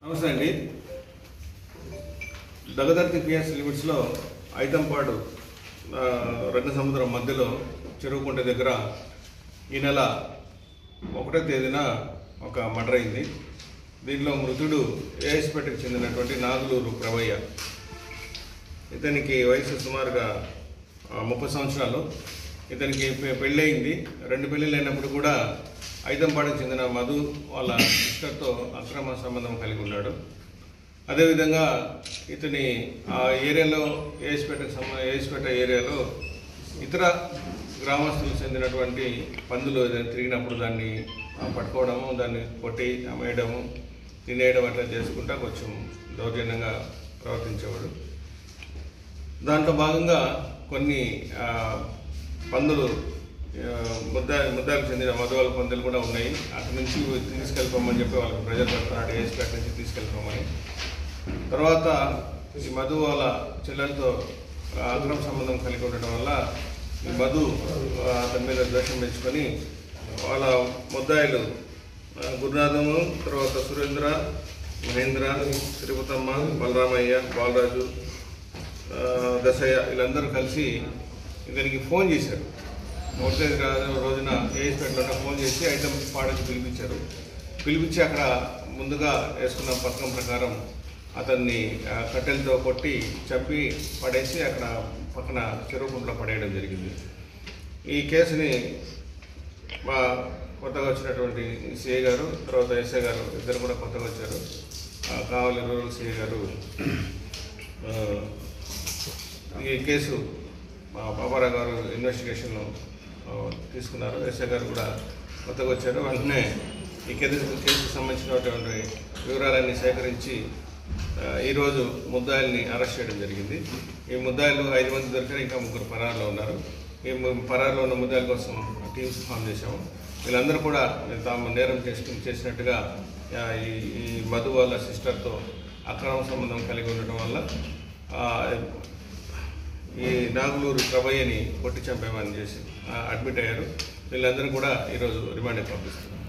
నమస్తే అండి. దగదర్తి పిఎస్ లిమిట్స్లో ఐతంపాడు రంగసముద్రం మధ్యలో చెరువుకుంట దగ్గర ఈ నెల 1వ తేదీన ఒక మర్డర్ అయింది. దీనిలో మృతుడు ఏఎస్పేటకు చెందినటువంటి నాగులూరు ప్రభయ్య. ఇతనికి వయసు సుమారుగా 30 సంవత్సరాలు. ఇతనికి పెళ్ళయింది. 2 పెళ్ళిళ్ళు అయినప్పుడు కూడా ఐతంపాడుకు చెందిన మధు వాళ్ళ సిస్టర్తో అక్రమ సంబంధం కలిగి ఉన్నాడు. అదేవిధంగా ఇతని ఆ ఏరియాలో ఏఎస్పేట ఏరియాలో ఇతర గ్రామస్తులకు చెందినటువంటి పందులు తిరిగినప్పుడు దాన్ని పట్టుకోవడము, దాన్ని కొట్టి అమ్మేయడము, తినేయడం అట్లా చేసుకుంటా కొంచెం దౌర్జన్యంగా ప్రవర్తించేవాడు. దాంట్లో భాగంగా కొన్ని పందులు ముద్దాలకు చెందిన మధువాళ్ళ పందులు కూడా ఉన్నాయి. అక్కడి నుంచి తీసుకెళ్ళిపోమని చెప్పి వాళ్ళకి ప్రెజర్ పెడుతున్నాడు, ఏఎస్పేట నుంచి తీసుకెళ్ళిపోమని. తర్వాత ఈ మధు వాళ్ళ చెల్లెలతో అక్రమ సంబంధం కలిగి ఉండడం వల్ల ఈ మధు అతని మీద ద్వేషం పెంచుకొని వాళ్ళ ముద్దాయిలు గురునాథము, తర్వాత సురేంద్ర, మహేంద్ర, తిరుపతమ్మ, బలరామయ్య, బాలరాజు, దశయ్య వీళ్ళందరూ కలిసి ఇతనికి ఫోన్ చేశారు. 1వ రోజున ఏఎస్పేటలో ఫోన్ చేసి ఐతంపాడుకి పిలిపించి అక్కడ ముందుగా వేసుకున్న పథకం ప్రకారం అతన్ని కట్టెలతో కొట్టి చంపి పడేసి అక్కడ పక్కన చెరువుకుంటలో పడేయడం జరిగింది. ఈ కేసుని మా కొత్తగా వచ్చినటువంటి సిఐ గారు, తర్వాత ఎస్ఐ గారు ఇద్దరు కూడా కొత్తగా వచ్చారు. కావలి రూరల్ సిఐ గారు ఈ కేసు మా బాబారావు గారు ఇన్వెస్టిగేషన్లో తీసుకున్నారు. ఎస్ఐ గారు కూడా కొత్తగా వచ్చారు. వెంటనే ఈ కేసుకు సంబంధించినటువంటి వివరాలన్నీ సేకరించి ఈరోజు ముద్దాయిల్ని అరెస్ట్ చేయడం జరిగింది. ఈ ముద్దాయిలు 5 మంది దొరికారు, ఇంకా 3 పరారులో ఉన్నారు. ఈ పరారులో ఉన్న ముద్దాయిల కోసం టీమ్స్ ఫామ్ చేశాము. వీళ్ళందరూ కూడా తాము నేరం చేసినట్టుగా ఈ మధు వాళ్ళ సిస్టర్తో అక్రమ సంబంధం కలిగి ఉండటం వల్ల ఈ నాగులూరు ప్రభయ్యని కొట్టి చంపేమని చేసి అడ్మిట్ అయ్యారు. వీళ్ళందరూ కూడా ఈరోజు రిమాండ్కి పంపిస్తున్నారు.